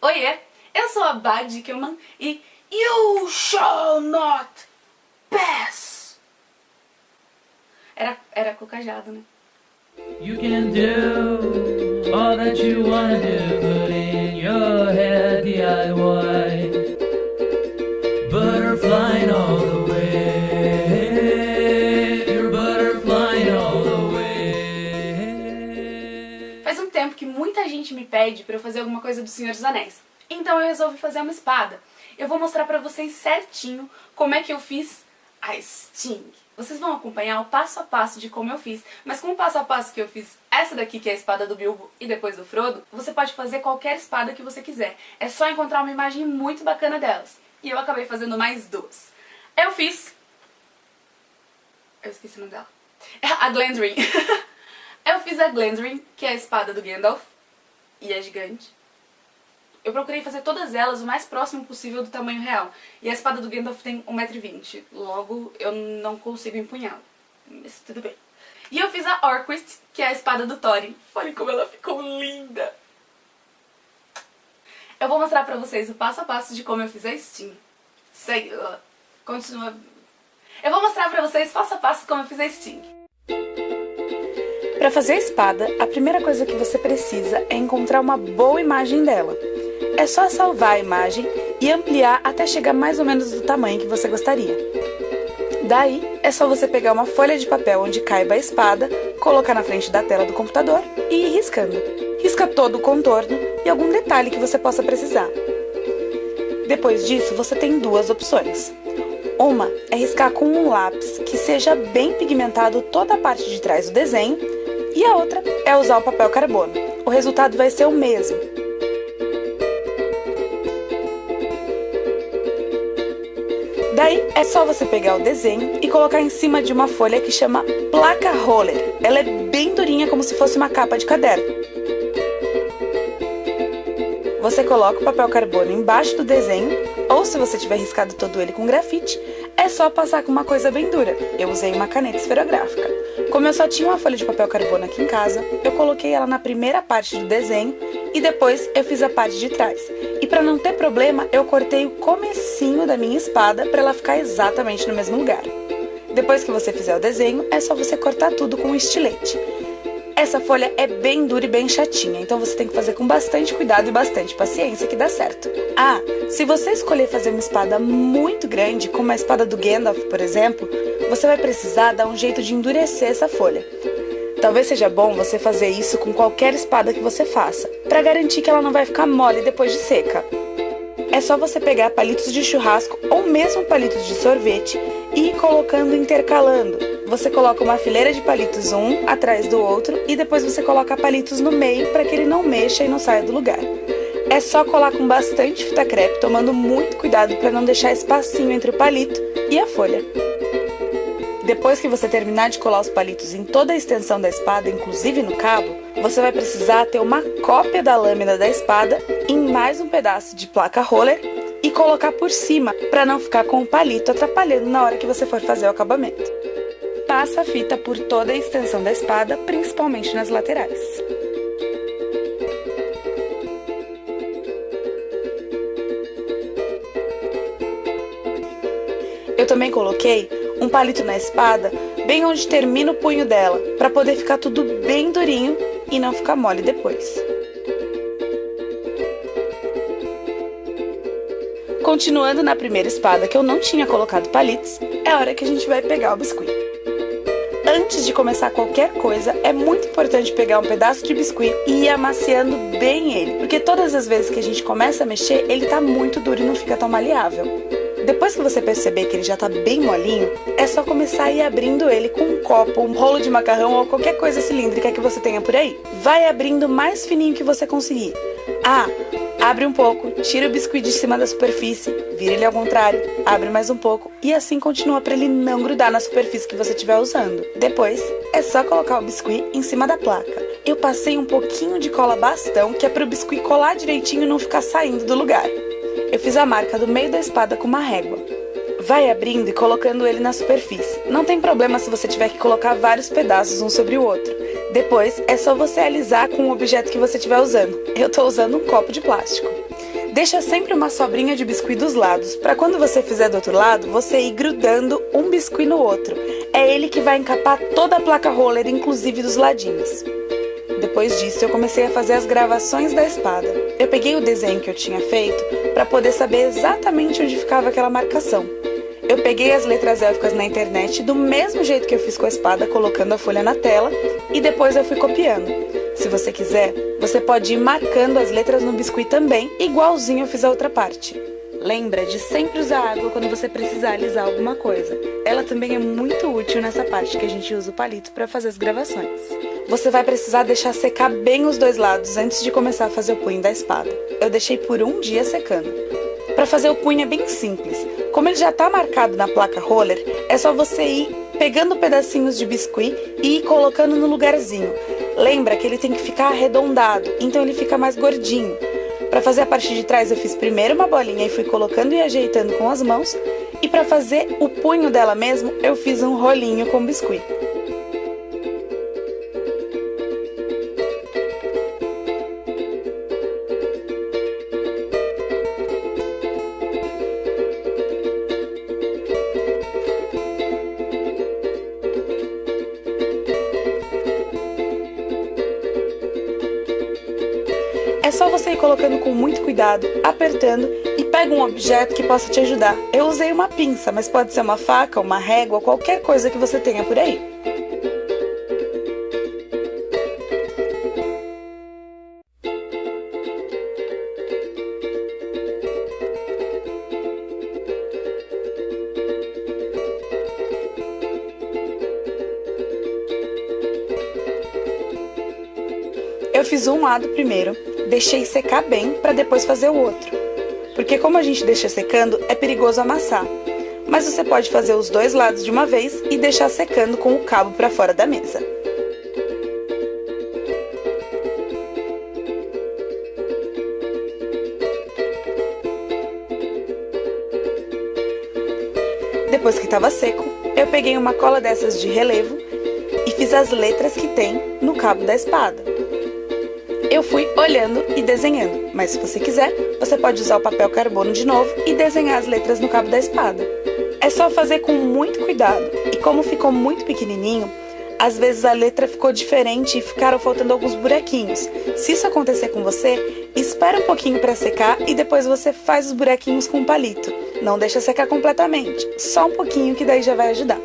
Oiê, eu sou a Badickelman e You Shall Not Pass. Era com o cajado, né? You can do all that you wanna do, put in your head DIY. Butterflying all the way, you're butterflying all the way. Faz um tempo que muita gente me pede pra eu fazer alguma coisa do Senhor dos Anéis. Então eu resolvi fazer uma espada. Eu vou mostrar pra vocês certinho como é que eu fiz a Sting. Vocês vão acompanhar o passo a passo de como eu fiz, mas com o passo a passo que eu fiz essa daqui, que é a espada do Bilbo, e depois do Frodo, você pode fazer qualquer espada que você quiser. É só encontrar uma imagem muito bacana delas. E eu acabei fazendo mais duas. Eu fiz... Eu esqueci o nome dela. A Glandryn. Eu fiz a Glandryn, que é a espada do Gandalf, e é gigante. Eu procurei fazer todas elas o mais próximo possível do tamanho real. E a espada do Gandalf tem 1,20 m. Logo, eu não consigo empunhá-la. Mas tudo bem. E eu fiz a Orquist, que é a espada do Thorin. Olhem como ela ficou linda! Eu vou mostrar pra vocês o passo a passo de como eu fiz a Sting. Continua. Eu vou mostrar pra vocês passo a passo como eu fiz a Sting. Para fazer a espada, a primeira coisa que você precisa é encontrar uma boa imagem dela. É só salvar a imagem e ampliar até chegar mais ou menos do tamanho que você gostaria. Daí, é só você pegar uma folha de papel onde caiba a espada, colocar na frente da tela do computador e ir riscando. Risca todo o contorno e algum detalhe que você possa precisar. Depois disso, você tem duas opções. Uma é riscar com um lápis que seja bem pigmentado toda a parte de trás do desenho, e a outra é usar o papel carbono. O resultado vai ser o mesmo. Daí é só você pegar o desenho e colocar em cima de uma folha que chama placa roller. Ela é bem durinha, como se fosse uma capa de caderno. Você coloca o papel carbono embaixo do desenho, ou se você tiver riscado todo ele com grafite, é só passar com uma coisa bem dura. Eu usei uma caneta esferográfica. Como eu só tinha uma folha de papel carbono aqui em casa, eu coloquei ela na primeira parte do desenho e depois eu fiz a parte de trás. E para não ter problema, eu cortei o comecinho da minha espada para ela ficar exatamente no mesmo lugar. Depois que você fizer o desenho, é só você cortar tudo com um estilete. Essa folha é bem dura e bem chatinha, então você tem que fazer com bastante cuidado e bastante paciência que dá certo. Ah, se você escolher fazer uma espada muito grande, como a espada do Gandalf, por exemplo, você vai precisar dar um jeito de endurecer essa folha. Talvez seja bom você fazer isso com qualquer espada que você faça, para garantir que ela não vai ficar mole depois de seca. É só você pegar palitos de churrasco ou mesmo palitos de sorvete e ir colocando intercalando. Você coloca uma fileira de palitos um atrás do outro e depois você coloca palitos no meio para que ele não mexa e não saia do lugar. É só colar com bastante fita crepe, tomando muito cuidado para não deixar espacinho entre o palito e a folha. Depois que você terminar de colar os palitos em toda a extensão da espada, inclusive no cabo, você vai precisar ter uma cópia da lâmina da espada em mais um pedaço de placa roller e colocar por cima para não ficar com o palito atrapalhando na hora que você for fazer o acabamento. Passa a fita por toda a extensão da espada, principalmente nas laterais. Eu também coloquei um palito na espada bem onde termina o punho dela, para poder ficar tudo bem durinho e não ficar mole depois. Continuando na primeira espada que eu não tinha colocado palitos, é a hora que a gente vai pegar o biscuit. Antes de começar qualquer coisa, é muito importante pegar um pedaço de biscuit e ir amaciando bem ele, porque todas as vezes que a gente começa a mexer, ele tá muito duro e não fica tão maleável. Depois que você perceber que ele já tá bem molinho, é só começar a ir abrindo ele com um copo, um rolo de macarrão ou qualquer coisa cilíndrica que você tenha por aí. Vai abrindo o mais fininho que você conseguir. Ah, abre um pouco, tira o biscuit de cima da superfície, vira ele ao contrário, abre mais um pouco e assim continua para ele não grudar na superfície que você estiver usando. Depois, é só colocar o biscuit em cima da placa. Eu passei um pouquinho de cola bastão, que é para o biscuit colar direitinho e não ficar saindo do lugar. Eu fiz a marca do meio da espada com uma régua. Vai abrindo e colocando ele na superfície. Não tem problema se você tiver que colocar vários pedaços um sobre o outro. Depois, é só você alisar com o objeto que você estiver usando. Eu estou usando um copo de plástico. Deixa sempre uma sobrinha de biscuit dos lados, para quando você fizer do outro lado, você ir grudando um biscuit no outro. É ele que vai encapar toda a placa roller, inclusive dos ladinhos. Depois disso, eu comecei a fazer as gravações da espada. Eu peguei o desenho que eu tinha feito para poder saber exatamente onde ficava aquela marcação. Eu peguei as letras élficas na internet do mesmo jeito que eu fiz com a espada, colocando a folha na tela, e depois eu fui copiando. Se você quiser, você pode ir marcando as letras no biscuit também, igualzinho eu fiz a outra parte. Lembra de sempre usar água quando você precisar alisar alguma coisa. Ela também é muito útil nessa parte que a gente usa o palito para fazer as gravações. Você vai precisar deixar secar bem os dois lados antes de começar a fazer o punho da espada. Eu deixei por um dia secando. Para fazer o punho é bem simples. Como ele já está marcado na placa roller, é só você ir pegando pedacinhos de biscuit e ir colocando no lugarzinho. Lembra que ele tem que ficar arredondado, então ele fica mais gordinho. Para fazer a parte de trás eu fiz primeiro uma bolinha e fui colocando e ajeitando com as mãos. E para fazer o punho dela mesmo, eu fiz um rolinho com biscuit. É só você ir colocando com muito cuidado, apertando e pega um objeto que possa te ajudar. Eu usei uma pinça, mas pode ser uma faca, uma régua, qualquer coisa que você tenha por aí. Eu fiz um lado primeiro, deixei secar bem para depois fazer o outro. Porque como a gente deixa secando, é perigoso amassar. Mas você pode fazer os dois lados de uma vez e deixar secando com o cabo para fora da mesa. Depois que estava seco, eu peguei uma cola dessas de relevo e fiz as letras que tem no cabo da espada. Eu fui olhando e desenhando, mas se você quiser, você pode usar o papel carbono de novo e desenhar as letras no cabo da espada. É só fazer com muito cuidado, e como ficou muito pequenininho, às vezes a letra ficou diferente e ficaram faltando alguns buraquinhos. Se isso acontecer com você, espera um pouquinho para secar e depois você faz os buraquinhos com um palito. Não deixa secar completamente, só um pouquinho que daí já vai ajudar.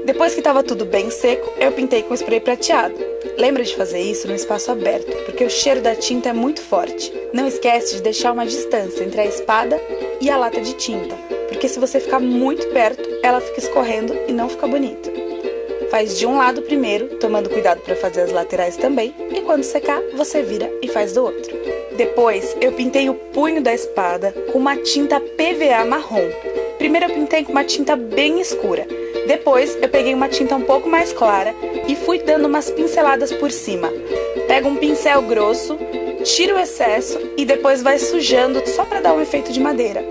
Depois que estava tudo bem seco, eu pintei com spray prateado. Lembra de fazer isso no espaço aberto, porque o cheiro da tinta é muito forte. Não esquece de deixar uma distância entre a espada e a lata de tinta, porque se você ficar muito perto, ela fica escorrendo e não fica bonito. Faz de um lado primeiro, tomando cuidado para fazer as laterais também, e quando secar, você vira e faz do outro. Depois, eu pintei o punho da espada com uma tinta PVA marrom. Primeiro eu pintei com uma tinta bem escura. Depois, eu peguei uma tinta um pouco mais clara e fui dando umas pinceladas por cima. Pega um pincel grosso, tira o excesso e depois vai sujando só para dar um efeito de madeira.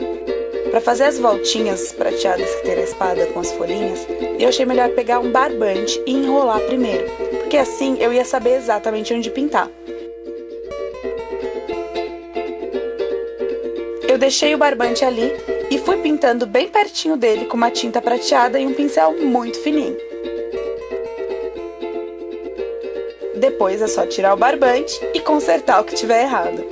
Para fazer as voltinhas prateadas que tem na espada com as folhinhas, eu achei melhor pegar um barbante e enrolar primeiro, porque assim eu ia saber exatamente onde pintar. Eu deixei o barbante ali e fui pintando bem pertinho dele com uma tinta prateada e um pincel muito fininho. Depois é só tirar o barbante e consertar o que tiver errado.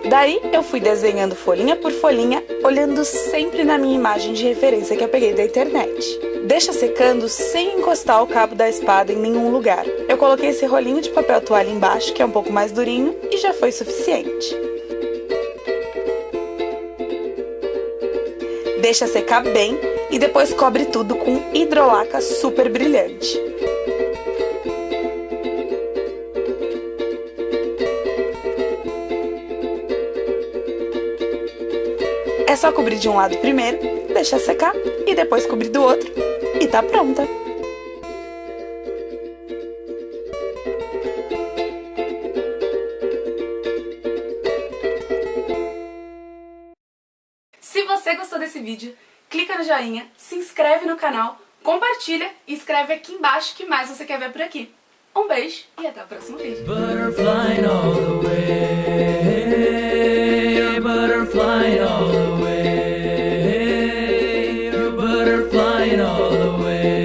Daí eu fui desenhando folhinha por folhinha, olhando sempre na minha imagem de referência que eu peguei da internet. Deixa secando sem encostar o cabo da espada em nenhum lugar. Eu coloquei esse rolinho de papel toalha embaixo, que é um pouco mais durinho, e já foi suficiente. Deixa secar bem e depois cobre tudo com hidrolaca super brilhante. É só cobrir de um lado primeiro, deixar secar e depois cobrir do outro e tá pronta! Se você gostou desse vídeo, clica no joinha, se inscreve no canal, Compartilha e escreve aqui embaixo o que mais você quer ver por aqui. Um beijo e até o próximo vídeo. Butterfly all the way, butterfly all the way, butterfly all the way.